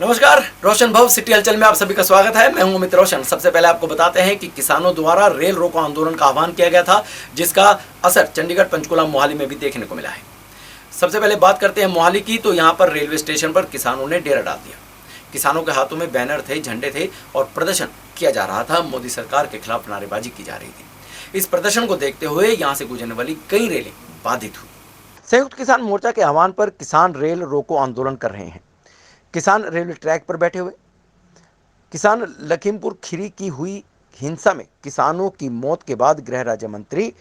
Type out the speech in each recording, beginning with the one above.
नमस्कार, रोशन भव सिटी हलचल में आप सभी का स्वागत है। मैं हूं अमित रोशन। सबसे पहले आपको बताते हैं कि किसानों द्वारा रेल रोको आंदोलन का आह्वान किया गया था, जिसका असर चंडीगढ़, पंचकुला, मोहाली में भी देखने को मिला है। सबसे पहले बात करते हैं मोहाली की, तो यहाँ पर रेलवे स्टेशन पर किसानों ने डेरा डाल दिया। किसानों के हाथों में बैनर थे, झंडे थे और प्रदर्शन किया जा रहा था। मोदी सरकार के खिलाफ नारेबाजी की जा रही थी। इस प्रदर्शन को देखते हुए यहाँ से गुजरने वाली कई रेलें बाधित हुई। संयुक्त किसान मोर्चा के आह्वान पर किसान रेल रोको आंदोलन कर रहे हैं। किसान रेलवे ट्रैक पर बैठे हुए। किसान लखीमपुर खीरी की हुई हिंसा में किसानों की मौत के बाद गृह राज्य मंत्री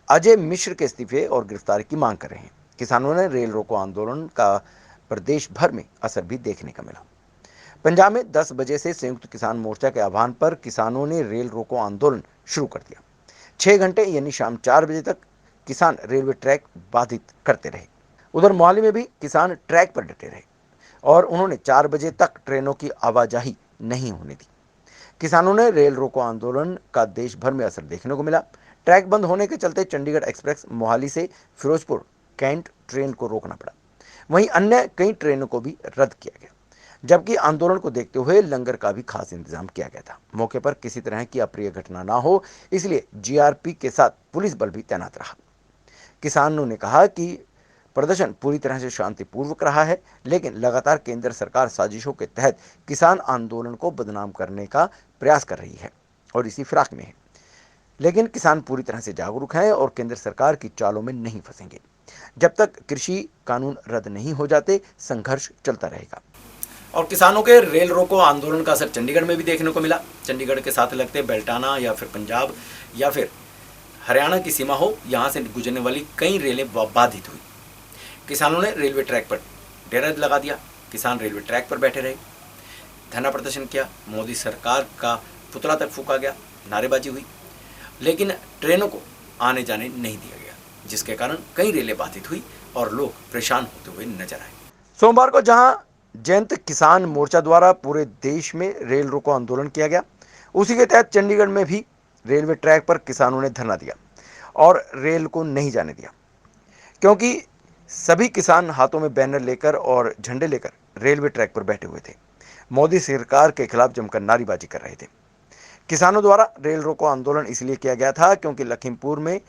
अजय मिश्र के इस्तीफे और गिरफ्तारी की मांग कर रहे हैं। किसानों ने रेल रोको आंदोलन का प्रदेश भर में असर भी देखने का मिला। पंजाब में 10 बजे से संयुक्त किसान मोर्चा के आह्वान पर किसानों ने रेल रोको आंदोलन शुरू कर दिया। 6 घंटे यानी शाम 4 बजे तक किसान रेलवे ट्रैक बाधित करते रहे। उधर मोहाली में भी किसान ट्रैक पर डटे रहे और उन्होंने 4 बजे तक ट्रेनों की आवाजाही नहीं होने दी। किसानों ने रेल रोको आंदोलन का देश भर में असर देखने को मिला। ट्रैक बंद होने के चलते चंडीगढ़ एक्सप्रेस मोहाली से फिरोजपुर कैंट ट्रेन को रोकना पड़ा। वहीं अन्य कई ट्रेनों को भी रद्द किया गया, जबकि आंदोलन को देखते हुए लंगर का भी खास इंतजाम किया गया था। मौके पर किसी तरह की अप्रिय घटना ना हो, इसलिए जीआरपी के साथ पुलिस बल भी तैनात रहा। किसानों ने कहा कि प्रदर्शन पूरी तरह से शांतिपूर्वक रहा है, लेकिन लगातार केंद्र सरकार साजिशों के तहत किसान आंदोलन को बदनाम करने का प्रयास कर रही है और इसी फिराक में है। लेकिन किसान पूरी तरह से जागरूक हैं और केंद्र सरकार की चालों में नहीं फंसेंगे। जब तक कृषि कानून रद्द नहीं हो जाते, संघर्ष चलता रहेगा। और किसानों के रेल रोको आंदोलन का असर चंडीगढ़ में भी देखने को मिला। चंडीगढ़ के साथ लगते बेल्टाना या फिर पंजाब या फिर हरियाणा की सीमा हो, यहाँ से गुजरने वाली कई रेलें बाधित हुई। किसानों ने रेलवे ट्रैक पर डेरा लगा दिया। किसान रेलवे ट्रैक पर बैठे रहे, धरना प्रदर्शन किया। मोदी सरकार का पुतला तक फूंका गया, नारेबाजी हुई, लेकिन ट्रेनों को आने जाने नहीं दिया गया, जिसके कारण कई रेलें बाधित हुई और लोग परेशान होते हुए नजर आए। सोमवार को जहां जयंत किसान मोर्चा द्वारा पूरे देश में रेल रोको आंदोलन किया गया, उसी के तहत चंडीगढ़ में भी रेलवे ट्रैक पर किसानों ने धरना दिया और रेल को नहीं जाने दिया, क्योंकि सभी किसान हाथों में बैनर लेकर और झंडे लेकर रेलवे ट्रैक पर बैठे हुए थे। मोदी सरकार के खिलाफ जमकर नारेबाजी कर रहे थे। किसानों द्वारा रेल रोको आंदोलन इसलिए किया गया था क्योंकि लखीमपुर में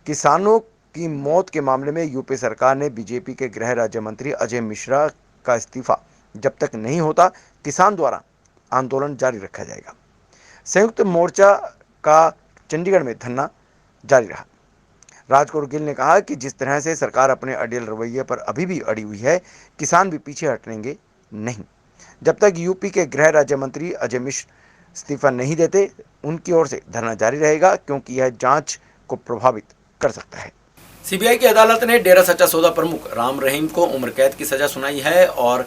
किसानों की मौत के मामले में यूपी सरकार ने बीजेपी के गृह राज्य मंत्री अजय मिश्रा का इस्तीफा जब तक नहीं होता, किसान द्वारा आंदोलन जारी रखा जाएगा। संयुक्त मोर्चा का चंडीगढ़ में धरना जारी रहा। राजकौर गिल ने कहा कि जिस तरह से सरकार अपने अड़ियल रवैये पर अभी भी अड़ी हुई है, किसान भी पीछे हटेंगे नहीं। जब तक यूपी के गृह राज्य मंत्री अजय मिश्र इस्तीफा नहीं देते, उनकी ओर से धरना जारी रहेगा, क्योंकि यह जांच को प्रभावित कर सकता है। सीबीआई की अदालत ने डेरा सच्चा सौदा प्रमुख राम रहीम को उम्र कैद की सजा सुनाई है और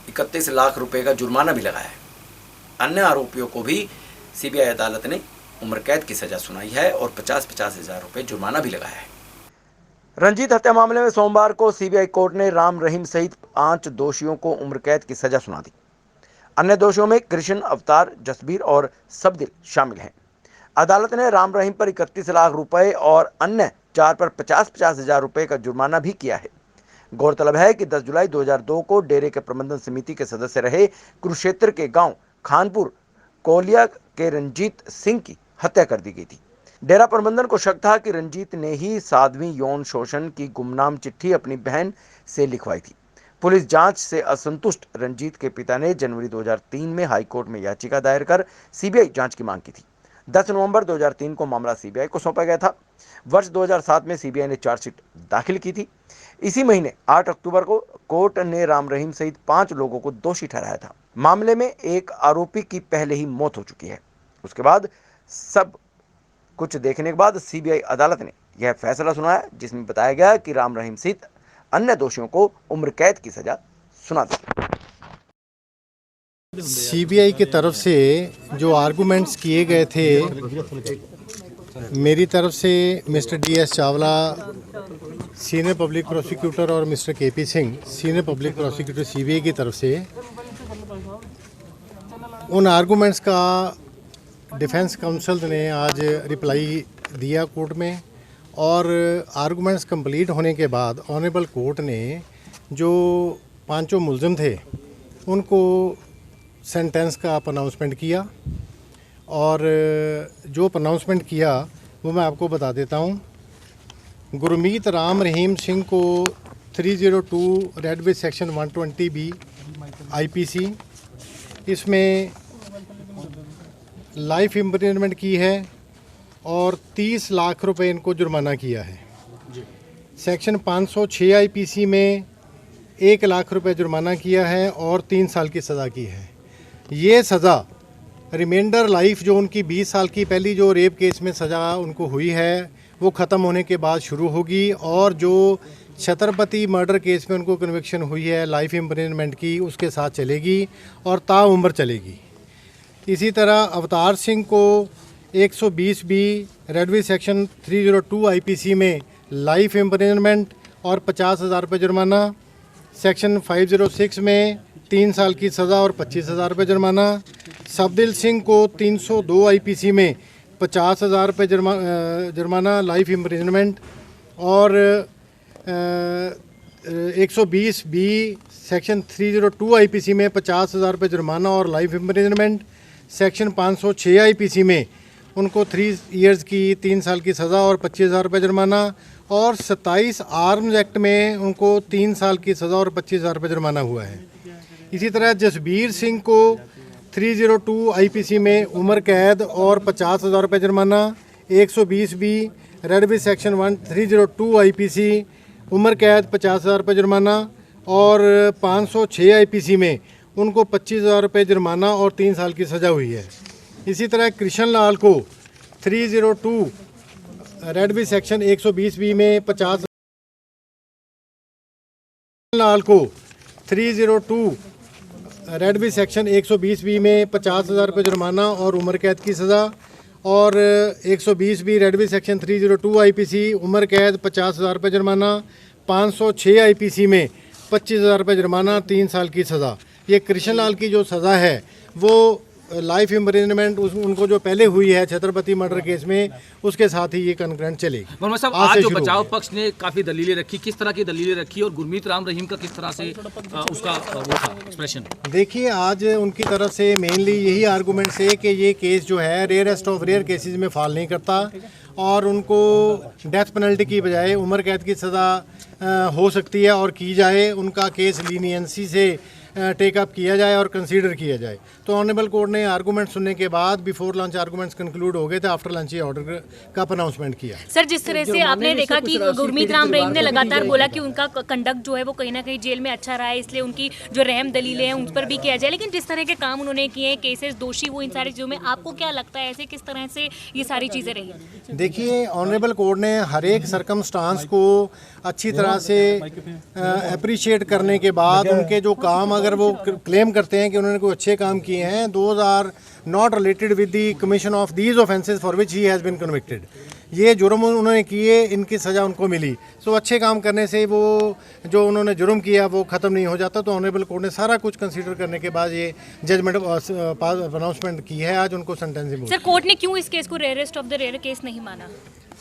31 लाख रुपए का जुर्माना भी लगाया है। अन्य आरोपियों को भी सीबीआई अदालत ने उम्र कैद की सजा सुनाई है और 50-50 हजार रुपए जुर्माना भी लगाया है। रंजीत हत्या मामले में सोमवार को सीबीआई कोर्ट ने राम रहीम सहित 5 दोषियों को उम्र कैद की सजा सुना दी। अन्य दोषियों में कृष्ण, अवतार, जसबीर और सबदिल शामिल हैं। अदालत ने राम रहीम पर 31 लाख रुपए और अन्य 4 पर 50-50 हजार रुपए का जुर्माना भी किया है। गौरतलब है कि 10 जुलाई 2002 को डेरे के प्रबंधन समिति के सदस्य रहे कुरुक्षेत्र के गांव खानपुर कोलिया के रंजीत सिंह की हत्या कर दी गई थी। डेरा प्रबंधन को शक था कि रंजीत ने ही साध्वी यौन शोषण की गुमनाम चिट्ठी अपनी बहन से लिखवाई थी। पुलिस जांच से असंतुष्ट रंजीत के पिता ने जनवरी 2003 में हाईकोर्ट में याचिका दायर कर सीबीआई जांच की मांग की थी। 10 नवंबर 2003 को मामला सीबीआई को सौंपा गया था। वर्ष 2007 में सीबीआई ने चार्जशीट दाखिल की थी। इसी महीने 8 अक्टूबर को कोर्ट ने राम रहीम सहित 5 लोगों को दोषी ठहराया था। मामले में एक आरोपी की पहले ही मौत हो चुकी है। उसके बाद सब कुछ देखने के बाद सीबीआई अदालत ने यह फैसला सुनाया, जिसमें बताया गया कि राम रहीम सहित अन्य दोषियों को उम्र कैद की सजा सुना दी। सीबीआई की तरफ से जो आर्गुमेंट्स किए गए थे, मेरी तरफ से mister DS Chawla senior public prosecutor और mister KP Singh senior public prosecutor CBI की तरफ से उन आर्गुमेंट्स का डिफेंस काउंसिल ने आज रिप्लाई दिया कोर्ट में और आर्गुमेंट्स कंप्लीट होने के बाद ऑनरेबल कोर्ट ने जो पांचों मुलजिम थे उनको सेंटेंस का अनाउंसमेंट किया, और जो अनाउंसमेंट किया वो मैं आपको बता देता हूँ। गुरमीत राम रहीम सिंह को 302 read with section 120B IPC, इसमें लाइफ इम्प्रिजनमेंट की है और 30 लाख रुपए इनको जुर्माना किया है। सेक्शन 506 IPC में 1 लाख रुपए जुर्माना किया है और 3 साल की सज़ा की है। ये सज़ा रिमाइंडर लाइफ जो उनकी 20 साल की पहली जो रेप केस में सज़ा उनको हुई है वो ख़त्म होने के बाद शुरू होगी, और जो छत्रपति मर्डर केस में उनको कन्विक्शन हुई है लाइफ इम्प्रिजनमेंट की, उसके साथ चलेगी और ताउम्र चलेगी। इसी तरह अवतार सिंह को 120B रेडवी सेक्शन 302 IPC में लाइफ इम्प्रिजनमेंट और 50,000 रुपये जुर्माना, सेक्शन 506 में 3 साल की सज़ा और 25,000 रुपये जुर्माना। सफदिल सिंह को 302 IPC में 50,000 रुपये जुर्माना लाइफ इम्प्रिजनमेंट, और 120B सेक्शन 302 IPC में 50,000 रुपये जुर्माना और लाइफ इम्प्रिजनमेंट। सेक्शन 506 IPC में उनको 3 इयर्स की 3 साल की सज़ा और 25,000 रुपये जुर्माना, और 27 आर्म्स एक्ट में उनको 3 साल की सज़ा और 25,000 रुपये जुर्माना हुआ है। इसी तरह जसबीर सिंह को 302 IPC में उम्र कैद और 50,000 रुपये जुर्माना। 120B read with section 302 IPC उम्र कैद 50,000 रुपये जुर्माना, और 506 IPC में उनको 25,000 रुपये जुर्माना और 3 साल की सज़ा हुई है। इसी तरह कृष्ण लाल को 302 रेड विद सेक्शन 120B में 50 लाल को 302 रेड विद सेक्शन 120B में 50,000 रुपये जुर्माना और उम्र कैद की सज़ा, और 120B read with section 302 IPC उम्र कैद 50,000 रुपये जुर्माना। 506 IPC में 25,000 रुपये जुर्माना, 3 साल की सज़ा। ये कृष्ण लाल की जो सज़ा है वो लाइफ इम्प्रिजनमेंट उनको जो पहले हुई है छत्रपति मर्डर केस में, उसके साथ ही ये कंकरेंट चलेगी। वर्मा साहब, आज जो बचाव पक्ष ने काफ़ी दलीलें रखी, किस तरह की दलीलें रखी, और गुरमीत राम रहीम का किस तरह से उसका वो था एक्सप्रेशन? देखिए, आज उनकी तरफ से मेनली यही आर्गूमेंट्स है कि ये केस जो है रेयरेस्ट ऑफ रेयर केसेस में फॉल नहीं करता, और उनको डेथ पेनल्टी की बजाय उम्र कैद की सज़ा हो सकती है और की जाए। उनका केस लीनियंसी से टेकअप किया जाए और कंसीडर किया जाए। तो ऑनरेबल कोर्ट ने आर्गूमेंट सुनने के बाद बिफोर लंच आर्गूमेंट्स कंक्लूड हो गए थे, आफ्टर लंच ये ऑर्डर का अनाउंसमेंट किया। सर, जिस तरह से आपने देखा कि गुरमीत राम रहीम ने लगातार बोला कि उनका कंडक्ट जो है वो कहीं ना कहीं जेल में अच्छा रहा है, इसलिए उनकी जो रहम दलीलें हैं उन पर भी किया जाए, लेकिन जिस तरह के काम उन्होंने किए हैं, केसेस दोषी वो इन सारी चीज़ों में, आपको क्या लगता है ऐसे किस तरह से ये सारी चीज़ें रही? देखिए, ऑनरेबल कोर्ट ने हर एक सर्कमस्टांस को अच्छी तरह से अप्रिशिएट करने के बाद उनके जो काम, अगर वो क्लेम करते हैं कि उन्होंने कोई अच्छे काम किए हैं, those are not related with the commission of these offences for which he has been convicted. ये जुर्म उन्होंने किए, इनकी सज़ा उनको मिली। सो अच्छे काम करने से वो जो उन्होंने जुर्म किया वो ख़त्म नहीं हो जाता। तो ऑनरेबल कोर्ट ने सारा कुछ कंसीडर करने के बाद ये जजमेंट अनाउंसमेंट की है, आज उनको सेंटेंसिंग। सर, कोर्ट ने क्यों इस केस को rarest of the rare case नहीं माना?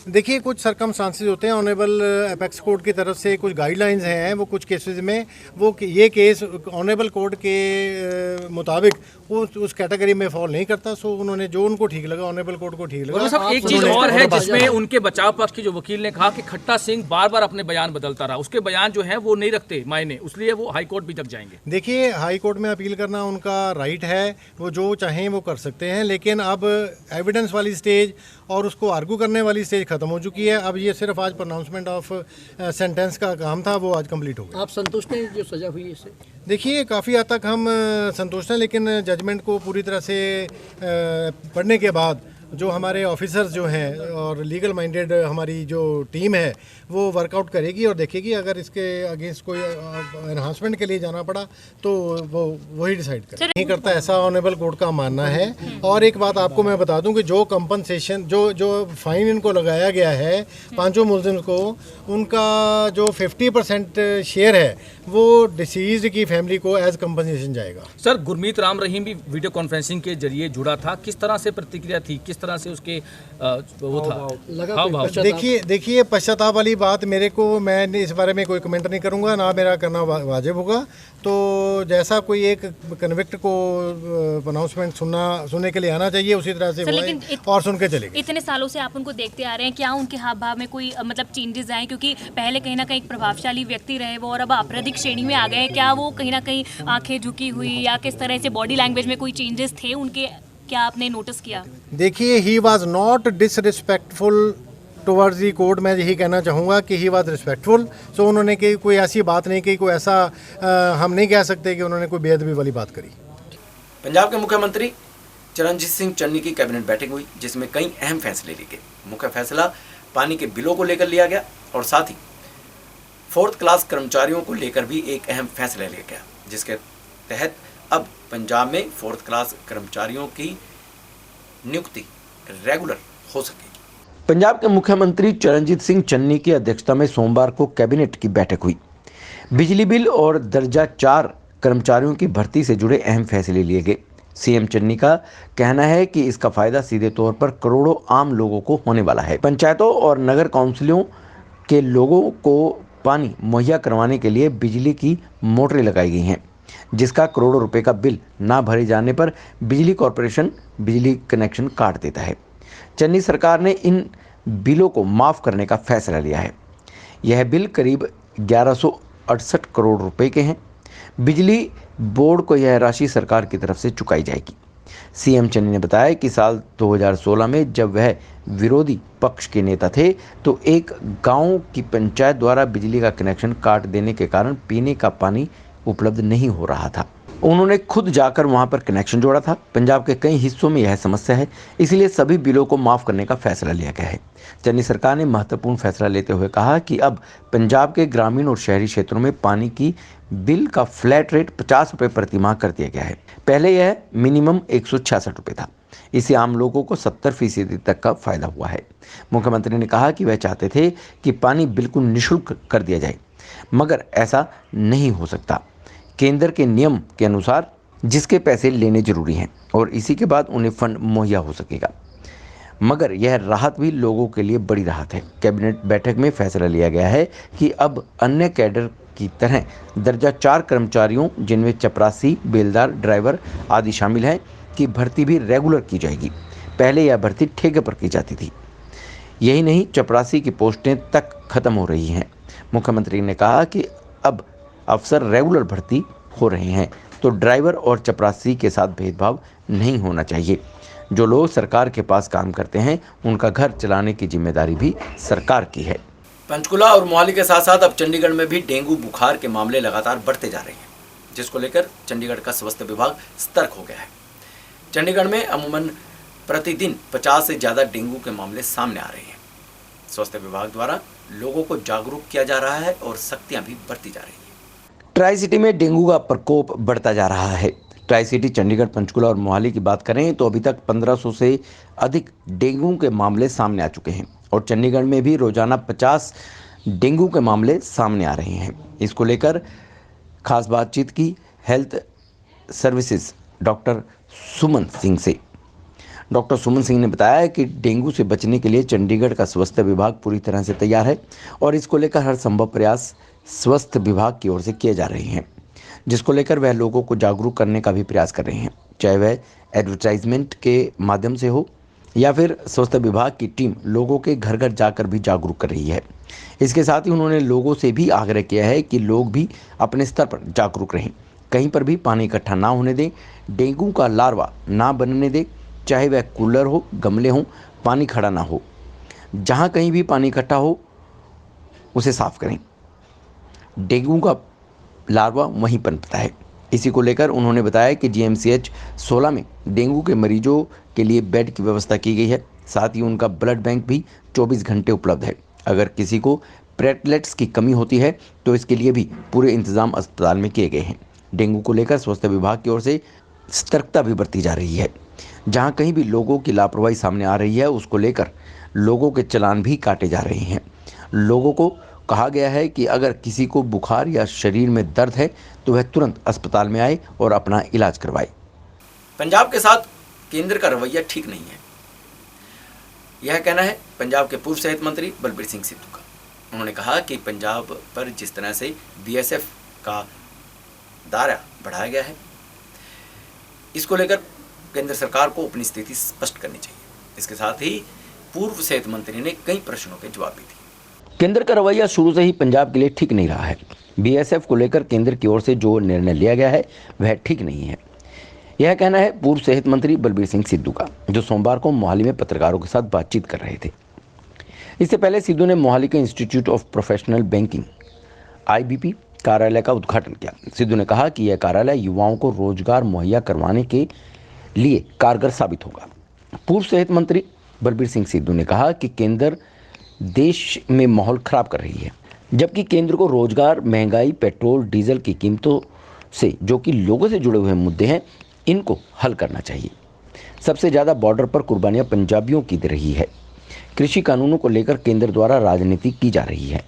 देखिए, कुछ सर्कमस्टांसेस होते हैं, ऑनरेबल एपेक्स कोर्ट की तरफ से कुछ गाइडलाइंस हैं, वो कुछ केसेस में वो ये केस ऑनरेबल कोर्ट के मुताबिक उस कैटेगरी में फॉल नहीं करता। सो उन्होंने जो उनको ठीक लगा, ऑनरेबल कोर्ट को ठीक लगा। साहब, एक चीज और है जिसमें उनके बचाव पक्ष के जो वकील ने कहा कि खट्टा सिंह बार बार अपने बयान बदलता रहा, उसके बयान जो है वो नहीं रखते मायने, इसलिए वो हाई कोर्ट भी तक जाएंगे। देखिए, हाई कोर्ट में अपील करना उनका राइट है, वो जो चाहें वो कर सकते हैं, लेकिन अब एविडेंस वाली स्टेज और उसको आर्गू करने वाली स्टेज खत्म हो चुकी है। अब ये सिर्फ आज प्रोनाउंसमेंट ऑफ सेंटेंस का काम था, वो आज कंप्लीट हो गया। आप संतुष्ट हैं जो सज़ा हुई इससे? देखिए, काफ़ी हद तक हम संतुष्ट हैं, लेकिन जजमेंट को पूरी तरह से पढ़ने के बाद जो हमारे ऑफिसर्स जो हैं और लीगल माइंडेड हमारी जो टीम है वो वर्कआउट करेगी और देखेगी, अगर इसके अगेंस्ट कोई एनहांसमेंट के लिए जाना पड़ा तो वो वही डिसाइड करे। नहीं करता, ऐसा ऑनरेबल कोर्ट का मानना है। और एक बात आपको मैं बता दूं कि जो कंपनसेशन जो फाइन इनको लगाया गया है पांचों मुलजिम को, उनका जो 50% शेयर है वो डिसीज्ड की फैमिली को एज कंपनसेशन जाएगा। सर, गुरमीत राम रहीम भी वीडियो कॉन्फ्रेंसिंग के जरिए जुड़ा था, किस तरह से प्रतिक्रिया थी, किस किस तरह से उसके वो था लगा हाव कोई भाव। पश्चाताप? देखिए पश्चाताप वाली बात मेरे को, मैं इस बारे में कोई कमेंट नहीं करूंगा, ना मेरा करना वाजिब होगा। तो जैसा कोई एक कन्विक्ट को अनाउंसमेंट सुनने के लिए आना चाहिए, उसी तरह से सर, वो लेकिन आए और सुन के चले गए। इतने सालों से आप उनको देखते आ रहे हैं, क्या उनके हाव भाव में कोई मतलब चेंजेस आए? क्योंकि पहले कहीं ना कहीं एक प्रभावशाली व्यक्ति रहे वो, और अब आपराधिक श्रेणी में आ गए। क्या वो कहीं ना कहीं आंखें झुकी हुई या किस तरह से बॉडी लैंग्वेज में कोई चेंजेस थे उनके, क्या आपने नोटिस किया? देखिए, he was not disrespectful towards the court. मैं यही कहना चाहूँगा कि ही वॉज रिस्पेक्टफुल। सो उन्होंने कोई ऐसी बात नहीं की, कोई ऐसा हम नहीं कह सकते कि उन्होंने कोई बेअदबी वाली बात करी। पंजाब के मुख्यमंत्री चरणजीत सिंह चन्नी की कैबिनेट बैठक हुई, जिसमें कई अहम फैसले लिए गए। मुख्य फैसला पानी के बिलों को लेकर लिया गया और साथ ही 4th क्लास कर्मचारियों को लेकर भी एक अहम फैसला लिया गया, जिसके तहत अब पंजाब में 4th क्लास कर्मचारियों की नियुक्ति रेगुलर हो सकेगी। पंजाब के मुख्यमंत्री चरणजीत सिंह चन्नी की अध्यक्षता में सोमवार को कैबिनेट की बैठक हुई। बिजली बिल और दर्जा 4 कर्मचारियों की भर्ती से जुड़े अहम फैसले लिए गए। सीएम चन्नी का कहना है कि इसका फायदा सीधे तौर पर करोड़ों आम लोगों को होने वाला है। पंचायतों और नगर काउंसिलों के लोगों को पानी मुहैया करवाने के लिए बिजली की मोटरें लगाई गई हैं, जिसका करोड़ों रुपए का बिल ना भरे जाने पर बिजली कॉरपोरेशन बिजली कनेक्शन काट देता है। चन्नी सरकार ने इन बिलों को माफ़ करने का फैसला लिया है। यह बिल करीब 1168 करोड़ रुपए के हैं। बिजली बोर्ड को यह राशि सरकार की तरफ से चुकाई जाएगी। सीएम चन्नी ने बताया कि साल 2016 में जब वह विरोधी पक्ष के नेता थे तो एक गांव की पंचायत द्वारा बिजली का कनेक्शन काट देने के कारण पीने का पानी उपलब्ध नहीं हो रहा था। उन्होंने खुद जाकर वहां पर कनेक्शन जोड़ा था। पंजाब के कई हिस्सों में यह समस्या है, इसलिए सभी बिलों को माफ़ करने का फैसला लिया गया है। चन्नी सरकार ने महत्वपूर्ण फैसला लेते हुए कहा कि अब पंजाब के ग्रामीण और शहरी क्षेत्रों में पानी की बिल का फ्लैट रेट 50 रुपये प्रति माह कर दिया गया है। पहले यह मिनिमम 166 रुपये था। इससे आम लोगों को 70% तक का फायदा हुआ है। मुख्यमंत्री ने कहा कि वह चाहते थे कि पानी बिल्कुल निःशुल्क कर दिया जाए, मगर ऐसा नहीं हो सकता। केंद्र के नियम के अनुसार जिसके पैसे लेने जरूरी हैं और इसी के बाद उन्हें फंड मुहैया हो सकेगा, मगर यह राहत भी लोगों के लिए बड़ी राहत है। कैबिनेट बैठक में फैसला लिया गया है कि अब अन्य कैडर की तरह दर्जा 4 कर्मचारियों, जिनमें चपरासी, बेलदार, ड्राइवर आदि शामिल हैं, की भर्ती भी रेगुलर की जाएगी। पहले यह भर्ती ठेके पर की जाती थी। यही नहीं, चपरासी की पोस्टें तक खत्म हो रही हैं। मुख्यमंत्री ने कहा कि अब अफसर रेगुलर भर्ती हो रहे हैं तो ड्राइवर और चपरासी के साथ भेदभाव नहीं होना चाहिए। जो लोग सरकार के पास काम करते हैं उनका घर चलाने की जिम्मेदारी भी सरकार की है। पंचकुला और मोहाली के साथ साथ अब चंडीगढ़ में भी डेंगू बुखार के मामले लगातार बढ़ते जा रहे हैं, जिसको लेकर चंडीगढ़ का स्वास्थ्य विभाग सतर्क हो गया है। चंडीगढ़ में अमूमन प्रतिदिन 50 से ज़्यादा डेंगू के मामले सामने आ रहे हैं। स्वास्थ्य विभाग द्वारा लोगों को जागरूक किया जा रहा है और सख्तियां भी बढ़ती जा रही हैं। ट्राई सिटी में डेंगू का प्रकोप बढ़ता जा रहा है। ट्राई सिटी चंडीगढ़, पंचकुला और मोहाली की बात करें तो अभी तक 1500 से अधिक डेंगू के मामले सामने आ चुके हैं और चंडीगढ़ में भी रोजाना 50 डेंगू के मामले सामने आ रहे हैं। इसको लेकर खास बातचीत की हेल्थ सर्विसेज डॉक्टर सुमन सिंह से। डॉक्टर सुमन सिंह ने बताया कि डेंगू से बचने के लिए चंडीगढ़ का स्वास्थ्य विभाग पूरी तरह से तैयार है और इसको लेकर हर संभव प्रयास स्वास्थ्य विभाग की ओर से किए जा रहे हैं, जिसको लेकर वह लोगों को जागरूक करने का भी प्रयास कर रहे हैं, चाहे वह एडवर्टाइजमेंट के माध्यम से हो या फिर स्वास्थ्य विभाग की टीम लोगों के घर घर जाकर भी जागरूक कर रही है। इसके साथ ही उन्होंने लोगों से भी आग्रह किया है कि लोग भी अपने स्तर पर जागरूक रहें, कहीं पर भी पानी इकट्ठा ना होने दें, डेंगू का लार्वा ना बनने दें, चाहे वह कूलर हो, गमले हों, पानी खड़ा ना हो। जहाँ कहीं भी पानी इकट्ठा हो उसे साफ करें। डेंगू का लार्वा वहीं पनपता है। इसी को लेकर उन्होंने बताया कि जीएमसीएच 16 में डेंगू के मरीजों के लिए बेड की व्यवस्था की गई है। साथ ही उनका ब्लड बैंक भी 24 घंटे उपलब्ध है। अगर किसी को प्लेटलेट्स की कमी होती है तो इसके लिए भी पूरे इंतजाम अस्पताल में किए गए हैं। डेंगू को लेकर स्वास्थ्य विभाग की ओर से सतर्कता भी बरती जा रही है। जहां कहीं भी लोगों की लापरवाही सामने आ रही है उसको लेकर लोगों के चालान भी काटे जा रहे हैं। लोगों को कहा गया है कि अगर किसी को बुखार या शरीर में दर्द है तो वह तुरंत अस्पताल में आए और अपना इलाज करवाए। पंजाब के साथ केंद्र का रवैया ठीक नहीं है। यह कहना है पंजाब के पूर्व सेहत मंत्री बलबीर सिंह सिद्धू का। उन्होंने कहा कि पंजाब पर जिस तरह से बीएसएफ का दायरा बढ़ाया गया है, इसको लेकर केंद्र सरकार को अपनी स्थिति स्पष्ट करनी चाहिए। इसके साथ ही पूर्व सेहत मंत्री ने कई प्रश्नों के जवाब भी दिए। केंद्र का रवैया शुरू से ही पंजाब के लिए ठीक नहीं रहा है। बीएसएफ को लेकर केंद्र की ओर से जो निर्णय लिया गया है वह ठीक नहीं है। यह कहना है पूर्व सेहत मंत्री बलबीर सिंह सिद्धू का, जो सोमवार को मोहाली में पत्रकारों के साथ बातचीत कर रहे थे। इससे पहले सिद्धू ने मोहाली के institute of professional banking IBP कार्यालय का उद्घाटन किया। सिद्धू ने कहा कि यह कार्यालय युवाओं को रोजगार मुहैया करवाने के लिए कारगर साबित होगा। पूर्व सेहत मंत्री बलबीर सिंह सिद्धू ने कहा कि केंद्र देश में माहौल खराब कर रही है, जबकि केंद्र को रोजगार, महंगाई, पेट्रोल डीजल की कीमतों से जो कि लोगों से जुड़े हुए मुद्दे हैं, इनको हल करना चाहिए। सबसे ज़्यादा बॉर्डर पर कुर्बानियां पंजाबियों की दे रही है। कृषि कानूनों को लेकर केंद्र द्वारा राजनीति की जा रही है।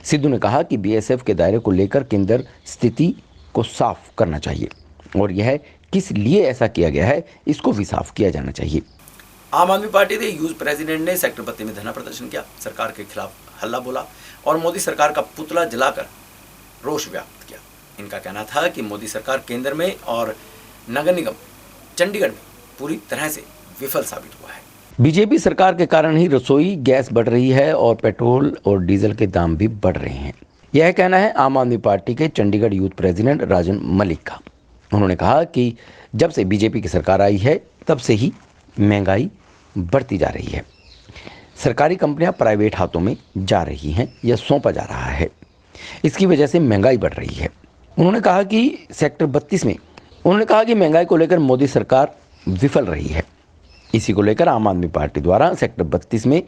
सिद्धू ने कहा कि बीएसएफ के दायरे को लेकर केंद्र स्थिति को साफ करना चाहिए और यह किस लिए ऐसा किया गया है, इसको भी साफ किया जाना चाहिए। आम आदमी पार्टी के यूथ प्रेसिडेंट ने सेक्टर 32 में धरना प्रदर्शन किया, सरकार के खिलाफ हल्ला बोला और मोदी सरकार का पुतला जलाकर रोष व्यक्त किया। इनका कहना था कि मोदी सरकार केंद्र में और नगर निगम चंडीगढ़ में पूरी तरह से विफल साबित हुआ है। बीजेपी सरकार के कारण ही रसोई गैस बढ़ रही है और पेट्रोल और डीजल के दाम भी बढ़ रहे हैं। यह कहना है आम आदमी पार्टी के चंडीगढ़ यूथ प्रेसिडेंट राजन मलिक का। उन्होंने कहा कि जब से बीजेपी की सरकार आई है तब से ही महंगाई बढ़ती जा रही है। सरकारी कंपनियां प्राइवेट हाथों में जा रही हैं या सौंपा जा रहा है। इसकी वजह से महंगाई बढ़ रही है। उन्होंने कहा कि सेक्टर 32 में महंगाई को लेकर मोदी सरकार विफल रही है। इसी को लेकर आम आदमी पार्टी द्वारा सेक्टर 32 में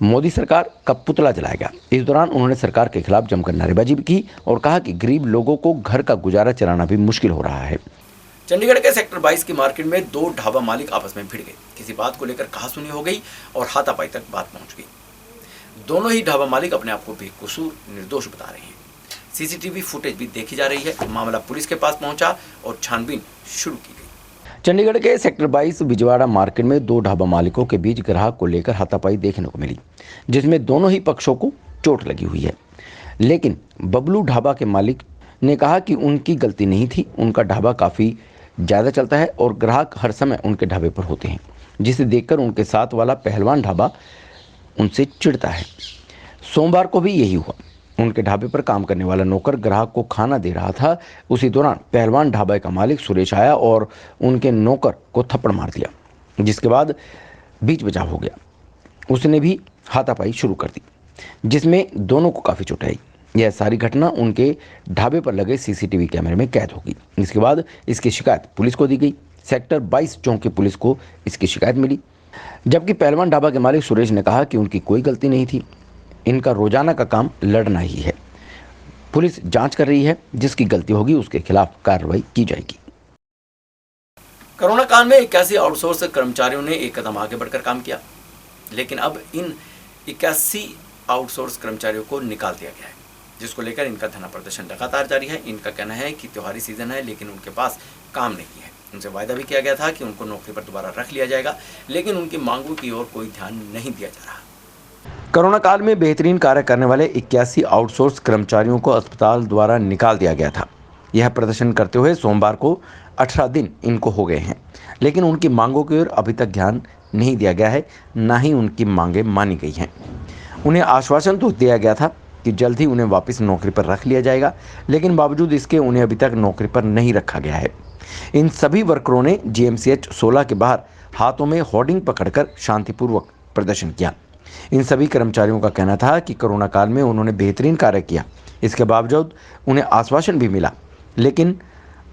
मोदी सरकार का पुतला जलाया गया। इस दौरान उन्होंने सरकार के खिलाफ जमकर नारेबाजी भी की और कहा कि गरीब लोगों को घर का गुजारा चलाना भी मुश्किल हो रहा है। चंडीगढ़ के सेक्टर 22 की मार्केट में 2 ढाबा मालिक आपस में भिड़ गए। किसी बात को लेकर कहासुनी हो गई और हाथापाई तक बात पहुंच गई। दोनों ही ढाबा मालिक अपने आप को बेकसूर, निर्दोष बता रहे हैं। सीसीटीवी फुटेज भी देखी जा रही है। मामला पुलिस के पास पहुंचा और छानबीन शुरू की गई। चंडीगढ़ के सेक्टर 22 बिजवाड़ा मार्केट में 2 ढाबा मालिकों के बीच ग्राहक को लेकर हाथापाई देखने को मिली, जिसमें दोनों ही पक्षों को चोट लगी हुई है। लेकिन बबलू ढाबा के मालिक ने कहा कि उनकी गलती नहीं थी। उनका ढाबा काफ़ी ज़्यादा चलता है और ग्राहक हर समय उनके ढाबे पर होते हैं, जिसे देखकर उनके साथ वाला पहलवान ढाबा उनसे चिढ़ता है। सोमवार को भी यही हुआ। उनके ढाबे पर काम करने वाला नौकर ग्राहक को खाना दे रहा था। उसी दौरान पहलवान ढाबे का मालिक सुरेश आया और उनके नौकर को थप्पड़ मार दिया, जिसके बाद बीच बचाव हो गया। उसने भी हाथापाई शुरू कर दी, जिसमें दोनों को काफ़ी चोट आई। यह सारी घटना उनके ढाबे पर लगे सीसीटीवी कैमरे में कैद हो गई। इसके बाद इसकी शिकायत पुलिस को दी गई। सेक्टर 22 चौकी पुलिस को इसकी शिकायत मिली, जबकि पहलवान ढाबा के मालिक सुरेश ने कहा कि उनकी कोई गलती नहीं थी। इनका रोजाना का काम लड़ना ही है। पुलिस जांच कर रही है, जिसकी गलती होगी उसके खिलाफ कार्रवाई की जाएगी। कोरोना काल में 81 आउटसोर्स कर्मचारियों ने एक कदम आगे बढ़कर काम किया, लेकिन अब इन 81 आउटसोर्स कर्मचारियों को निकाल दिया गया है, जिसको लेकर इनका धरना प्रदर्शन लगातार जारी है। इनका कहना है कि त्योहारी सीजन है, लेकिन उनके पास काम नहीं है। उनसे वायदा भी किया गया था कि उनको नौकरी पर दोबारा रख लिया जाएगा, लेकिन उनकी मांगों की ओर कोई ध्यान नहीं दिया जा रहा। कोरोना काल में बेहतरीन कार्य करने वाले 81 आउटसोर्स कर्मचारियों को अस्पताल द्वारा निकाल दिया गया था। यह प्रदर्शन करते हुए सोमवार को 18 दिन इनको हो गए हैं, लेकिन उनकी मांगों की ओर अभी तक ध्यान नहीं दिया गया है, ना ही उनकी मांगें मानी गई हैं। उन्हें आश्वासन तो दिया गया था कि जल्द ही उन्हें वापस नौकरी पर रख लिया जाएगा, लेकिन बावजूद इसके उन्हें अभी तक नौकरी पर नहीं रखा गया है। इन सभी वर्करों ने GMCH 16 के बाहर हाथों में होर्डिंग पकड़कर शांतिपूर्वक प्रदर्शन किया। इन सभी कर्मचारियों का कहना था कि कोरोना काल में उन्होंने बेहतरीन कार्य किया। इसके बावजूद उन्हें आश्वासन भी मिला, लेकिन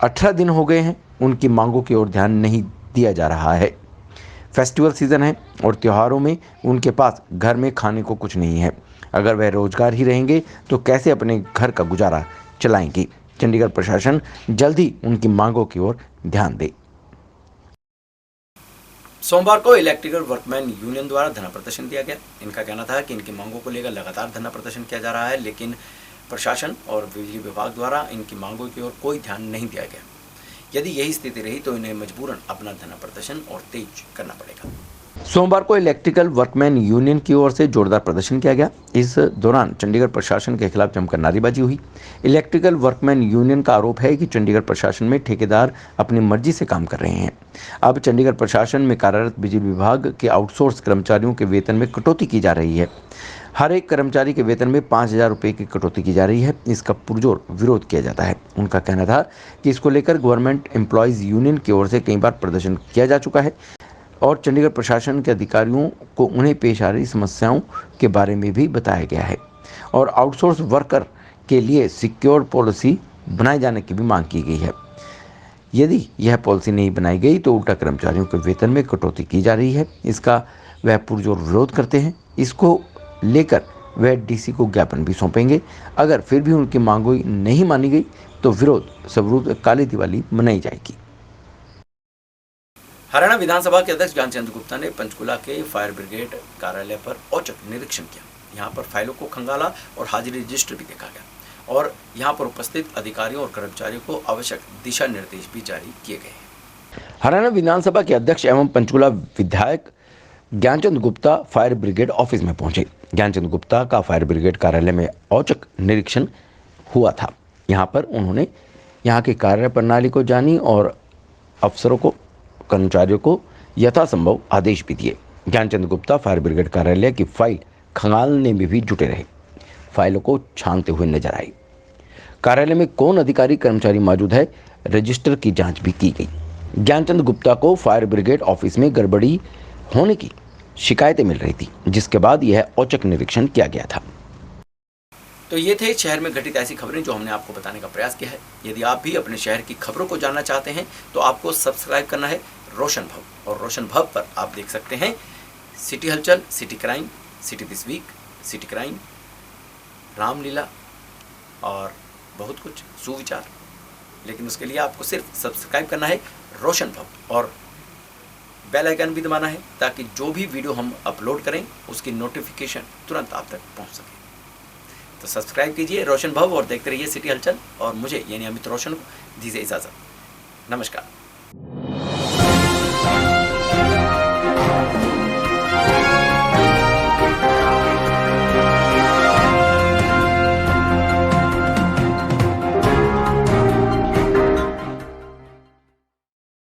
18 दिन हो गए हैं, उनकी मांगों की ओर ध्यान नहीं दिया जा रहा है। फेस्टिवल सीजन है और त्योहारों में उनके पास घर में खाने को कुछ नहीं है। अगर वह रोजगार ही रहेंगे तो कैसे अपने घर का गुजारा चलाएंगे। चंडीगढ़ प्रशासन जल्द ही उनकी मांगों की ओर ध्यान दे। सोमवार को इलेक्ट्रिकल वर्कमैन यूनियन द्वारा धरना प्रदर्शन दिया गया। इनका कहना था कि इनकी मांगों को लेकर लगातार धरना प्रदर्शन किया जा रहा है, लेकिन प्रशासन और बिजली विभाग द्वारा इनकी मांगों की ओर कोई ध्यान नहीं दिया गया। यदि यही स्थिति रही तो इन्हें मजबूरन अपना धरना प्रदर्शन और तेज करना पड़ेगा। सोमवार को इलेक्ट्रिकल वर्कमैन यूनियन की ओर से जोरदार प्रदर्शन किया गया। इस दौरान चंडीगढ़ प्रशासन के खिलाफ जमकर नारेबाजी हुई। इलेक्ट्रिकल वर्कमैन यूनियन का आरोप है कि चंडीगढ़ प्रशासन में ठेकेदार अपनी मर्जी से काम कर रहे हैं। अब चंडीगढ़ प्रशासन में कार्यरत बिजली विभाग के आउटसोर्स कर्मचारियों के वेतन में कटौती की जा रही है। हर एक कर्मचारी के वेतन में 5,000 रुपये की कटौती की जा रही है। इसका पुरजोर विरोध किया जाता है। उनका कहना था कि इसको लेकर गवर्नमेंट एम्प्लॉयज़ यूनियन की ओर से कई बार प्रदर्शन किया जा चुका है और चंडीगढ़ प्रशासन के अधिकारियों को उन्हें पेश आ रही समस्याओं के बारे में भी बताया गया है और आउटसोर्स वर्कर के लिए सिक्योर पॉलिसी बनाए जाने की भी मांग की गई है। यदि यह पॉलिसी नहीं बनाई गई तो उल्टा कर्मचारियों के वेतन में कटौती की जा रही है। इसका वह पुरजोर विरोध करते हैं। इसको लेकर वह डीसी को ज्ञापन भी सौंपेंगे। अगर फिर भी उनकी मांगों नहीं मानी गई तो विरोध स्वरूप काली दिवाली मनाई जाएगी। हरियाणा विधानसभा के अध्यक्ष ज्ञानचंद गुप्ता ने पंचकुला के फायर ब्रिगेड कार्यालय पर औचक निरीक्षण किया। यहाँ पर फाइलों को खंगाला और हाजिरी रजिस्टर भी देखा गया और यहाँ पर उपस्थित अधिकारियों और कर्मचारियों को आवश्यक दिशा निर्देश भी जारी किए गए हैं। हरियाणा विधानसभा के अध्यक्ष एवं पंचकुला विधायक Gyanchand Gupta fire brigade office में पहुंचे। ज्ञानचंद गुप्ता का फायर ब्रिगेड कार्यालय में औचक निरीक्षण हुआ था। यहाँ पर उन्होंने यहाँ की कार्य प्रणाली को जानी और अफसरों को, कर्मचारियों को यथासंभव आदेश भी दिए। ज्ञानचंद गुप्ता फायर ब्रिगेड कार्यालय की फाइल खंगालने में भी जुटे रहे। फाइलों को छानते हुए नजर आए। कार्यालय में कौन अधिकारी कर्मचारी मौजूद है, रजिस्टर की जांच भी की गई। ज्ञानचंद गुप्ता को फायर ब्रिगेड ऑफिस में गड़बड़ी होने की शिकायतें मिल रही थी, जिसके बाद यह औचक निरीक्षण किया गया था। तो ये थे शहर में घटित ऐसी खबरें जो हमने आपको बताने का प्रयास किया है। यदि आप भी अपने शहर की खबरों को जानना चाहते हैं तो आपको सब्सक्राइब करना है रोशन भव, और रोशन भव पर आप देख सकते हैं सिटी हलचल, city crime, city this week, city crime, Ramlila और बहुत कुछ सुविचार। लेकिन उसके लिए आपको सिर्फ सब्सक्राइब करना है रोशन भव और बेल आइकन भी दबाना है ताकि जो भी वीडियो हम अपलोड करें उसकी नोटिफिकेशन तुरंत आप तक पहुंच सके। तो सब्सक्राइब कीजिए रोशन भव और देखते रहिए सिटी हलचल, और मुझे यानी अमित रोशन को दीजिए इजाज़त। नमस्कार।